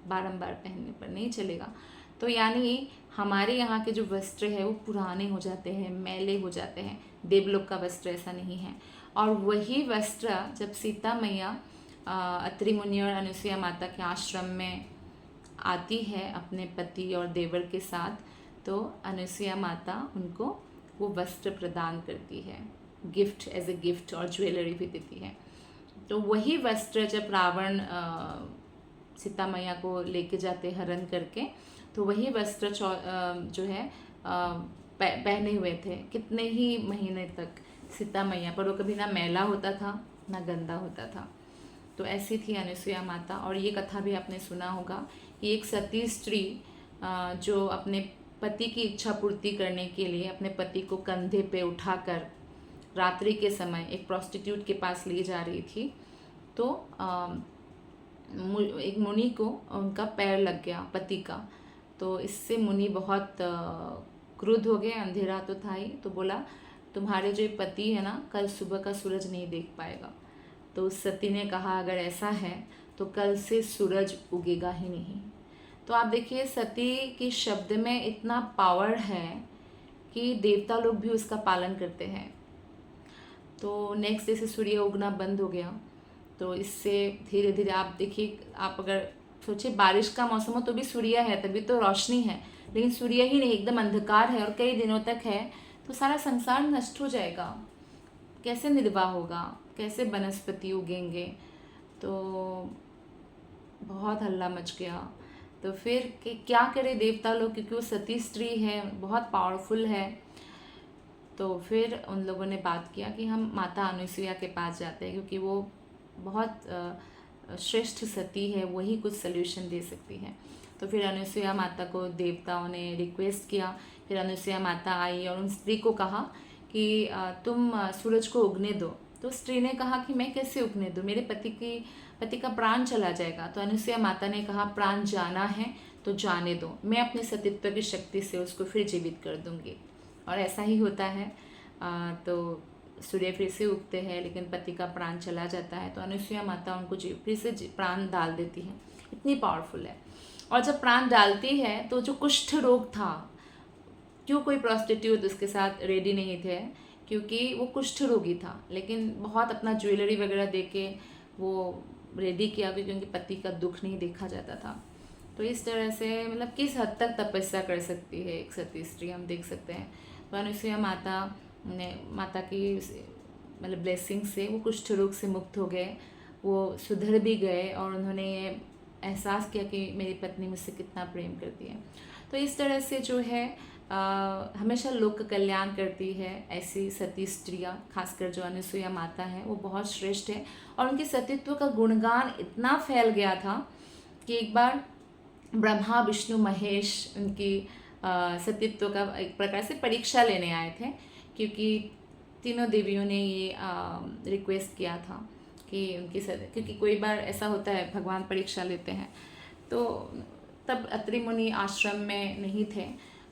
A: बारंबार पहनने पर नहीं चलेगा। तो यानी हमारे यहाँ के जो वस्त्र है वो पुराने हो जाते हैं, मैले हो जाते हैं। देवलोक का वस्त्र ऐसा नहीं है। और वही वस्त्र जब सीता मैया अत्रि मुनि और अनुसुईया माता के आश्रम में आती है अपने पति और देवर के साथ, तो अनुसुईया माता उनको वो वस्त्र प्रदान करती है, गिफ्ट, एज ए गिफ्ट, और ज्वेलरी भी देती है। तो वही वस्त्र जब रावण सीता मैया को लेके जाते हरण करके, तो वही वस्त्र जो है पहने हुए थे कितने ही महीने तक सीता मैया पर। वो कभी ना मैला होता था ना गंदा होता था। तो ऐसी थी अनुसुईया माता। और ये कथा भी आपने सुना होगा कि एक सती स्त्री जो अपने पति की इच्छा पूर्ति करने के लिए अपने पति को कंधे पे उठाकर रात्रि के समय एक प्रोस्टिट्यूट के पास ले जा रही थी, तो एक मुनि को उनका पैर लग गया पति का। तो इससे मुनि बहुत क्रुद्ध हो गए, अंधेरा तो था ही, तो बोला तुम्हारे जो पति है ना, कल सुबह का सूरज नहीं देख पाएगा। तो उस सती ने कहा अगर ऐसा है तो कल से सूरज उगेगा ही नहीं। तो आप देखिए सती के शब्द में इतना पावर है कि देवता लोग भी उसका पालन करते हैं। तो नेक्स्ट डे से सूर्य उगना बंद हो गया। तो इससे धीरे धीरे आप देखिए, आप अगर सोचिए बारिश का मौसम हो तो भी सूर्य है, तभी तो रोशनी है, लेकिन सूर्य ही नहीं, एकदम अंधकार है और कई दिनों तक है, तो सारा संसार नष्ट हो जाएगा। कैसे निर्वाह होगा, कैसे वनस्पति उगेंगे? तो बहुत हल्ला मच गया। तो फिर क्या करे देवता लोग, क्योंकि वो सती स्त्री है, बहुत पावरफुल है। तो फिर उन लोगों ने बात किया कि हम माता अनुसुईया के पास जाते हैं, क्योंकि वो बहुत श्रेष्ठ सती है, वही कुछ सल्यूशन दे सकती है। तो फिर अनुसुईया माता को देवताओं ने रिक्वेस्ट किया। फिर अनुसुईया माता आई और उन स्त्री को कहा कि तुम सूरज को उगने दो। तो स्त्री ने कहा कि मैं कैसे उगने दूँ, मेरे पति का प्राण चला जाएगा। तो अनुसुईया माता ने कहा प्राण जाना है तो जाने दो, मैं अपने सतीत्व की शक्ति से उसको फिर जीवित कर दूंगी। और ऐसा ही होता है। तो सूर्य फिर से उगते हैं, लेकिन पति का प्राण चला जाता है। तो अनुसुईया माता उनको फिर से प्राण डाल देती है, इतनी पावरफुल है। और जब प्राण डालती है तो जो कुष्ठ रोग था, क्यों कोई प्रोस्टिट्यूट उसके साथ रेडी नहीं थे, क्योंकि वो कुष्ठ रोगी था, लेकिन बहुत अपना ज्वेलरी वगैरह दे के वो रेडी किया, क्योंकि उनके पति का दुख नहीं देखा जाता था। तो इस तरह से मतलब किस हद तक तपस्या कर सकती है एक सती स्त्री, हम देख सकते हैं। तो अनुसुईया माता की मतलब ब्लेसिंग से वो कुष्ठ रोग से मुक्त हो गए, वो सुधर भी गए, और उन्होंने ये एहसास किया कि मेरी पत्नी मुझसे कितना प्रेम करती है। तो इस तरह से जो है हमेशा लोक कल्याण करती है ऐसी सती स्त्रियाँ, खासकर जो अनुसुईया माता है वो बहुत श्रेष्ठ है। और उनके सतीत्व का गुणगान इतना फैल गया था कि एक बार ब्रह्मा विष्णु महेश उनकी सतीत्व का एक प्रकार से परीक्षा लेने आए थे, क्योंकि तीनों देवियों ने ये रिक्वेस्ट किया था कि क्योंकि कोई बार ऐसा होता है भगवान परीक्षा लेते हैं। तो तब अत्रि मुनि आश्रम में नहीं थे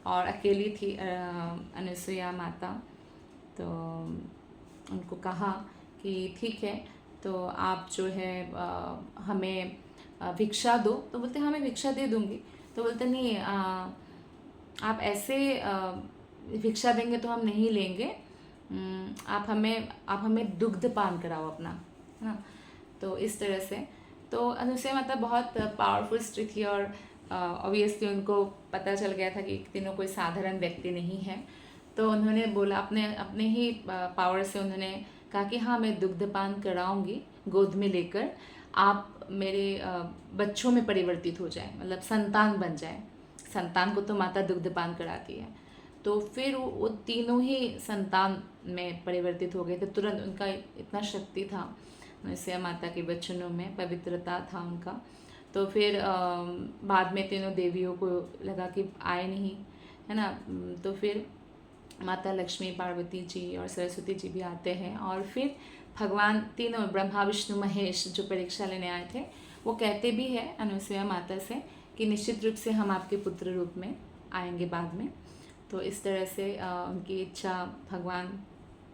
A: और अकेली थी अनुसुईया माता। तो उनको कहा कि ठीक है, तो आप जो है हमें भिक्षा दो। तो बोलते हाँ मैं भिक्षा दे दूँगी। तो बोलते नहीं, आप ऐसे भिक्षा देंगे तो हम नहीं लेंगे, आप हमें दुग्ध पान कराओ अपना, है ना। तो इस तरह से तो अनुसुईया माता बहुत पावरफुल स्त्री थी और ऑब्वियसली उनको पता चल गया था कि तीनों कोई साधारण व्यक्ति नहीं है। तो उन्होंने बोला, अपने ही पावर से उन्होंने कहा कि हाँ मैं दुग्धपान कराऊंगी गोद में लेकर, आप मेरे बच्चों में परिवर्तित हो जाए, मतलब संतान बन जाए। संतान को तो माता दुग्धपान कराती है। तो फिर वो तीनों ही संतान में परिवर्तित हो गए थे तुरंत। उनका इतना शक्ति था अनुसुईया माता के वचनों में, पवित्रता था उनका। तो फिर बाद में तीनों देवियों को लगा कि आए नहीं, है ना। तो फिर माता लक्ष्मी, पार्वती जी और सरस्वती जी भी आते हैं और फिर भगवान तीनों ब्रह्मा विष्णु महेश जो परीक्षा लेने आए थे वो कहते भी हैं अनुसुईया माता से कि निश्चित रूप से हम आपके पुत्र रूप में आएंगे बाद में। तो इस तरह से उनकी इच्छा भगवान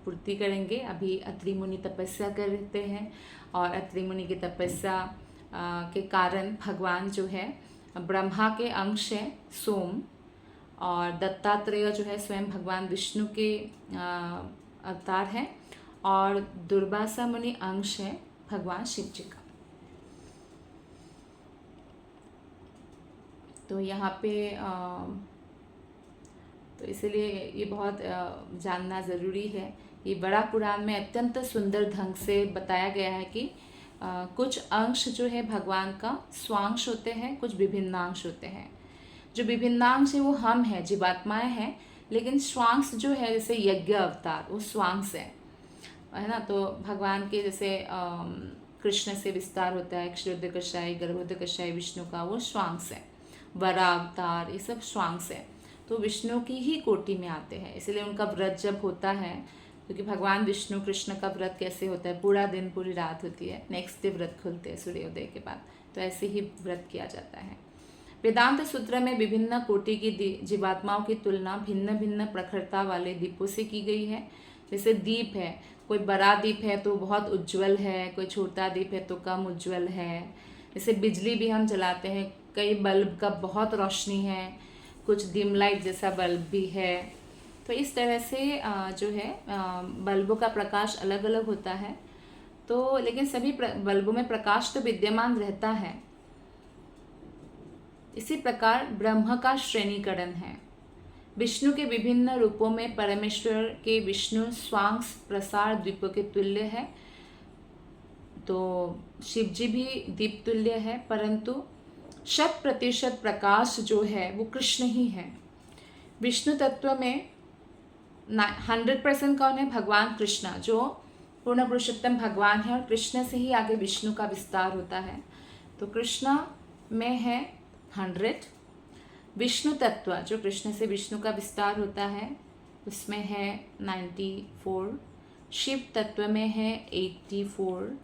A: पूर्ति करेंगे। अभी अत्रि मुनि तपस्या करते हैं और अत्रि मुनि की तपस्या के कारण भगवान जो है ब्रह्मा के अंश है सोम, और दत्तात्रेय जो है स्वयं भगवान विष्णु के अवतार हैं, और दुर्वासा मुनि अंश है भगवान शिव जी का। तो यहाँ पे तो इसलिए ये बहुत जानना ज़रूरी है। ये बड़ा पुराण में अत्यंत सुंदर ढंग से बताया गया है कि कुछ अंश जो है भगवान का स्वांश होते हैं, कुछ विभिन्नांश होते हैं। जो विभिन्नांश है वो हम हैं, जीवात्माएं हैं, लेकिन स्वांश जो है जैसे यज्ञ अवतार वो स्वांश है ना। तो भगवान के जैसे कृष्ण से विस्तार होता है, क्षीरोदकशायी गर्भोदकशायी विष्णु का वो स्वांश है, वरा अवतार ये सब स्वांश है। तो विष्णु की ही कोटि में आते हैं। इसलिए उनका व्रत जब होता है, क्योंकि भगवान विष्णु कृष्ण का व्रत कैसे होता है, पूरा दिन पूरी रात होती है, नेक्स्ट डे व्रत खुलते हैं सूर्योदय के बाद, तो ऐसे ही व्रत किया जाता है। वेदांत सूत्र में विभिन्न कोटि की जीवात्माओं की तुलना भिन्न भिन्न प्रखरता वाले दीपों से की गई है। जैसे दीप है, कोई बड़ा दीप है तो बहुत उज्जवल है, कोई छोटा दीप है तो कम उज्जवल है। जैसे बिजली भी हम जलाते हैं, कई बल्ब का बहुत रोशनी है, कुछ डिम लाइट जैसा बल्ब भी है। तो इस तरह से जो है बल्बों का प्रकाश अलग अलग होता है। तो लेकिन सभी बल्बों में प्रकाश तो विद्यमान रहता है। इसी प्रकार ब्रह्म का श्रेणीकरण है। विष्णु के विभिन्न रूपों में परमेश्वर के विष्णु स्वांश प्रसार द्वीपों के तुल्य है। तो शिव जी भी दीप तुल्य है, परंतु 100% प्रकाश जो है वो कृष्ण ही है। विष्णु तत्व में 100% कौन है? भगवान कृष्ण, जो पूर्ण पुरुषोत्तम भगवान है, और कृष्ण से ही आगे विष्णु का विस्तार होता है। तो कृष्ण में है 100, विष्णु तत्व जो कृष्ण से विष्णु का विस्तार होता है उसमें है 94, शिव तत्व में है 84,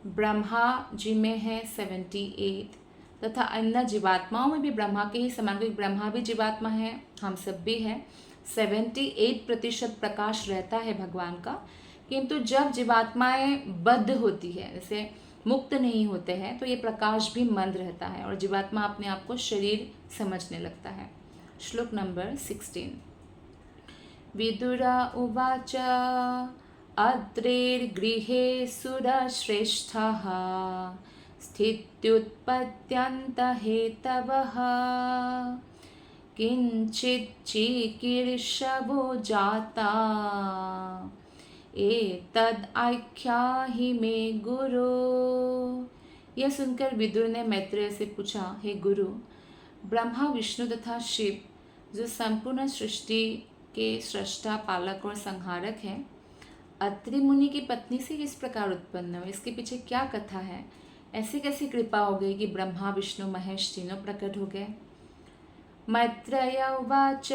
A: ब्रह्मा जी में है 78, तथा अन्य जीवात्माओं में भी ब्रह्मा के ही समान, क्योंकि ब्रह्मा भी जीवात्मा है, हम सब भी हैं। 78% प्रकाश रहता है भगवान का। किंतु जब जीवात्माएं बद्ध होती है, जैसे मुक्त नहीं होते हैं, तो ये प्रकाश भी मंद रहता है और जीवात्मा अपने आप को शरीर समझने लगता है। श्लोक नंबर 16। विदुरा उवाच अत्रेर्गृहे सुरश्रेष्ठः स्थित्युत्पत्त्यन्तहेतवः किंचित् चिकीर्षवो जाता एतद् आख्याहि मे गुरु। यह सुनकर विदुर ने मैत्रेय से पूछा, हे गुरु, ब्रह्मा विष्णु तथा शिव जो संपूर्ण सृष्टि के सृष्टा, पालक और संहारक हैं, अत्रि मुनि की पत्नी से किस प्रकार उत्पन्न हुए, इसके पीछे क्या कथा है, ऐसी कैसी कृपा हो गई कि ब्रह्मा विष्णु महेश तीनों प्रकट हो गए। मैत्रेय उवाच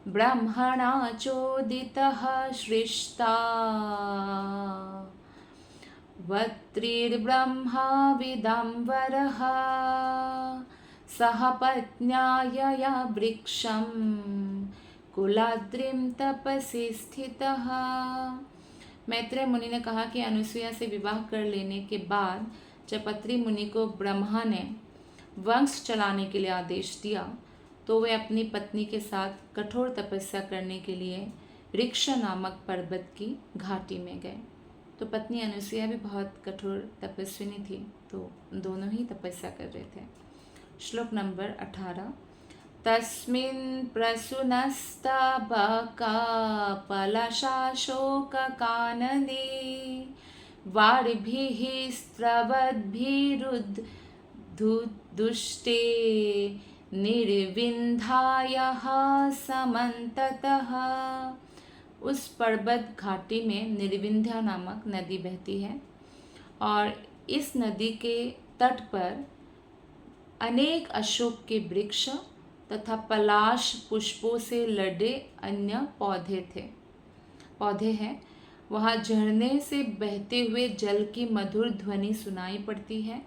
A: ब्रह्मणा चोदितः सृष्टा वत्रिर्ब्रह्मा विदम्बरः सह पत्न्यायया वृक्षं कुलाद्रिं तपसि स्थितः। मैत्रेय मुनि ने कहा कि अनुसुईया से विवाह कर लेने के बाद जब अत्रि मुनि को ब्रह्मा ने वंश चलाने के लिए आदेश दिया तो वे अपनी पत्नी के साथ कठोर तपस्या करने के लिए वृक्ष नामक पर्वत की घाटी में गए। तो पत्नी अनुसुईया भी बहुत कठोर तपस्विनी थी, तो दोनों ही तपस्या कर रहे थे। श्लोक नंबर 18। तस्मिन् प्रसूनस्तबका पलाशाशोककानने वारिभिः स्रवद्भिरुद्धुष्टे निर्विन्धायाः समन्ततः। उस पर्वत घाटी में निर्विंध्या नामक नदी बहती है और इस नदी के तट पर अनेक अशोक के वृक्ष तथा पलाश पुष्पों से लदे अन्य पौधे हैं। वहाँ झरने से बहते हुए जल की मधुर ध्वनि सुनाई पड़ती है।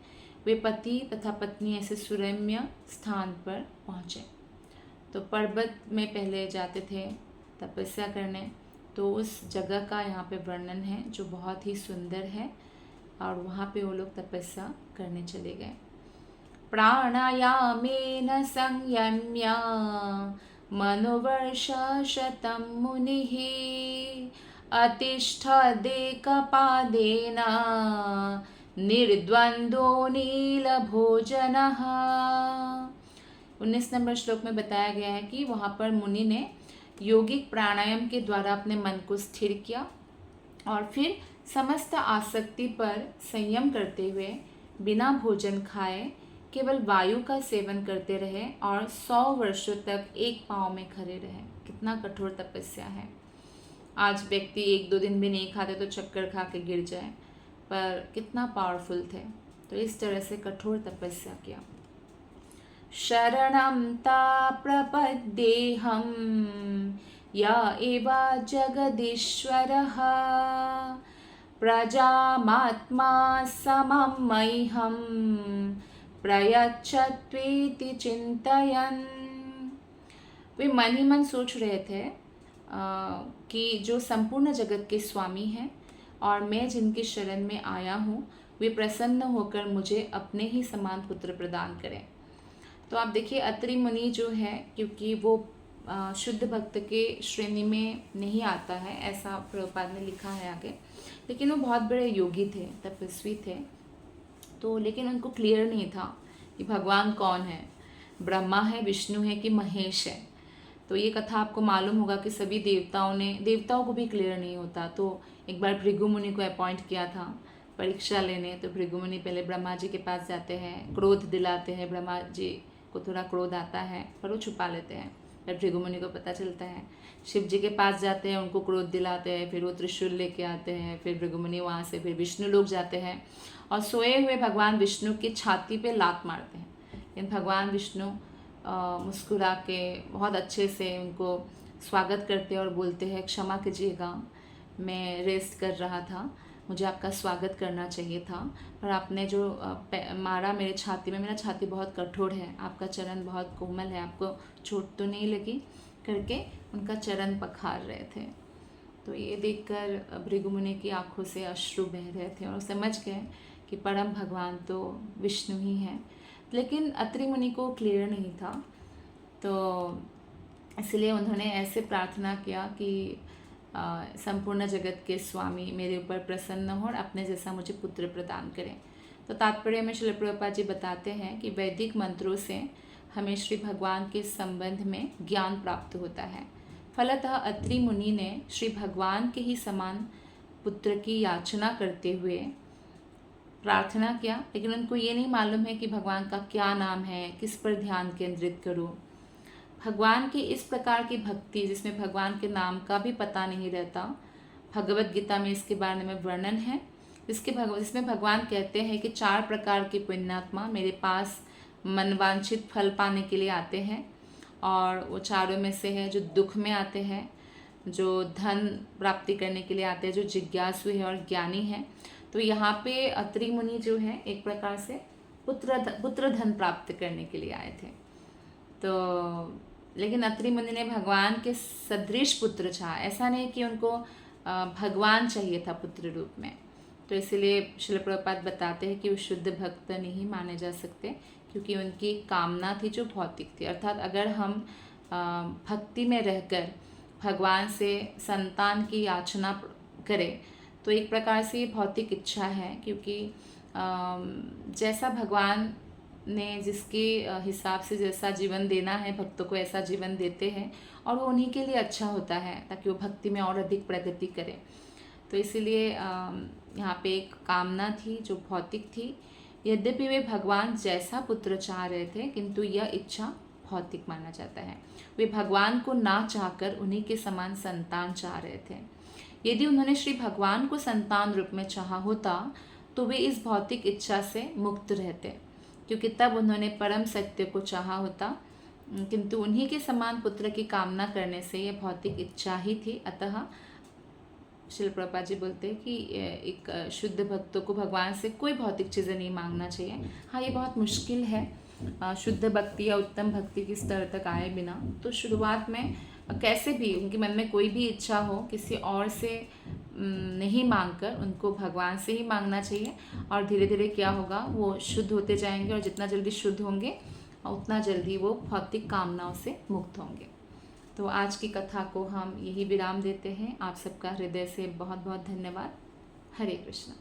A: वे पति तथा पत्नी ऐसे सुरम्य स्थान पर पहुँचे। तो पर्वत में पहले जाते थे तपस्या करने, तो उस जगह का यहाँ पे वर्णन है जो बहुत ही सुंदर है और वहाँ पे वो लोग तपस्या करने चले गए। प्राणायामेन संयम्य मनोवर्षशतं मुनिः अतिष्ठदेकपादेन निर्द्वन्द्वो नीलभोजनः। 19 नंबर श्लोक में बताया गया है कि वहाँ पर मुनि ने योगिक प्राणायाम के द्वारा अपने मन को स्थिर किया और फिर समस्त आसक्ति पर संयम करते हुए बिना भोजन खाए केवल वायु का सेवन करते रहे और 100 वर्षों तक एक पाँव में खड़े रहे। कितना कठोर तपस्या है। आज व्यक्ति 1-2 दिन भी नहीं खाते तो चक्कर खा के गिर जाए, पर कितना पावरफुल थे। तो इस तरह से कठोर तपस्या किया। शरणं ता प्रपद्येऽहं य एव जगदीश्वरः प्रजामात्मा समं मह्यं प्रयच्छत्वेति चिन्तयन्। वे मन ही मन सोच रहे थे कि जो संपूर्ण जगत के स्वामी हैं और मैं जिनके शरण में आया हूँ वे प्रसन्न होकर मुझे अपने ही समान पुत्र प्रदान करें। तो आप देखिए अत्रि मुनि जो है, क्योंकि वो शुद्ध भक्त के श्रेणी में नहीं आता है, ऐसा प्रभुपाद ने लिखा है आगे, लेकिन वो बहुत बड़े योगी थे, तपस्वी थे। तो लेकिन उनको क्लियर नहीं था कि भगवान कौन है, ब्रह्मा है, विष्णु है कि महेश है। तो ये कथा आपको मालूम होगा कि सभी देवताओं को भी क्लियर नहीं होता। तो एक बार भृगु मुनि को अपॉइंट किया था परीक्षा लेने। तो भृगु मुनि पहले ब्रह्मा जी के पास जाते हैं, क्रोध दिलाते हैं, ब्रह्मा जी को थोड़ा क्रोध आता है पर वो छुपा लेते हैं। फिर भृगु मुनि को पता चलता है, शिव जी के पास जाते हैं, उनको क्रोध दिलाते हैं, फिर वो त्रिशूल लेके आते हैं। फिर भृगु मुनि वहाँ से फिर विष्णु लोग जाते हैं और सोए हुए भगवान विष्णु की छाती पे लात मारते हैं। लेकिन भगवान विष्णु मुस्कुरा के बहुत अच्छे से उनको स्वागत करते हैं और बोलते हैं, क्षमा कीजिएगा, मैं रेस्ट कर रहा था, मुझे आपका स्वागत करना चाहिए था, पर आपने जो मारा मेरे छाती में, मेरा छाती बहुत कठोर है, आपका चरण बहुत कोमल है, आपको चोट तो नहीं लगी, करके उनका चरण पखार रहे थे। तो ये देखकर भृगु मुनि की आंखों से अश्रु बह रहे थे और समझ गए कि परम भगवान तो विष्णु ही हैं। लेकिन अत्रि मुनि को क्लियर नहीं था, तो इसलिए उन्होंने ऐसे प्रार्थना किया कि संपूर्ण जगत के स्वामी मेरे ऊपर प्रसन्न हो और अपने जैसा मुझे पुत्र प्रदान करें। तो तात्पर्य में श्रील प्रभुपाद जी बताते हैं कि वैदिक मंत्रों से हमें श्री भगवान के संबंध में ज्ञान प्राप्त होता है। फलतः अत्रि मुनि ने श्री भगवान के ही समान पुत्र की याचना करते हुए प्रार्थना किया, लेकिन उनको ये नहीं मालूम है कि भगवान का क्या नाम है, किस पर ध्यान केंद्रित करूं। भगवान की इस प्रकार की भक्ति जिसमें भगवान के नाम का भी पता नहीं रहता, भगवत गीता में इसके बारे में वर्णन है जिसमें भगवान कहते हैं कि 4 प्रकार के पुण्यात्मा मेरे पास मनवांछित फल पाने के लिए आते हैं, और वो चारों में से है जो दुख में आते हैं, जो धन प्राप्ति करने के लिए आते हैं, जो जिज्ञासु है और ज्ञानी है। तो यहाँ पे अत्रि मुनि जो है एक प्रकार से पुत्र धन प्राप्त करने के लिए आए थे। तो लेकिन अत्रि मुनि ने भगवान के सदृश पुत्र चाहा, ऐसा नहीं कि उनको भगवान चाहिए था पुत्र रूप में। तो इसीलिए श्रील प्रभुपाद बताते हैं कि वो शुद्ध भक्त नहीं माने जा सकते, क्योंकि उनकी कामना थी जो भौतिक थी। अर्थात अगर हम भक्ति में रहकर भगवान से संतान की याचना करें तो एक प्रकार से ये भौतिक इच्छा है, क्योंकि जैसा भगवान ने जिसके हिसाब से जैसा जीवन देना है भक्तों को ऐसा जीवन देते हैं, और वो उन्हीं के लिए अच्छा होता है ताकि वो भक्ति में और अधिक प्रगति करें। तो इसीलिए यहाँ पे एक कामना थी जो भौतिक थी। यद्यपि वे भगवान जैसा पुत्र चाह रहे थे, किंतु यह इच्छा भौतिक माना जाता है। वे भगवान को ना चाहकर उन्हीं के समान संतान चाह रहे थे। यदि उन्होंने श्री भगवान को संतान रूप में चाहा होता तो वे इस भौतिक इच्छा से मुक्त रहते, क्योंकि तब उन्होंने परम सत्य को चाहा होता, किंतु उन्हीं के समान पुत्र की कामना करने से यह भौतिक इच्छा ही थी। अतः श्रील प्रभुपाद जी बोलते हैं कि एक शुद्ध भक्तों को भगवान से कोई भौतिक चीज़ें नहीं मांगना चाहिए। हाँ, ये बहुत मुश्किल है शुद्ध भक्ति या उत्तम भक्ति की स्तर तक आए बिना। तो शुरुआत में कैसे भी उनके मन में कोई भी इच्छा हो किसी और से नहीं मांगकर उनको भगवान से ही मांगना चाहिए, और धीरे धीरे क्या होगा वो शुद्ध होते जाएंगे, और जितना जल्दी शुद्ध होंगे उतना जल्दी वो भौतिक कामनाओं से मुक्त होंगे। तो आज की कथा को हम यही विराम देते हैं। आप सबका हृदय से बहुत बहुत धन्यवाद। हरे कृष्णा।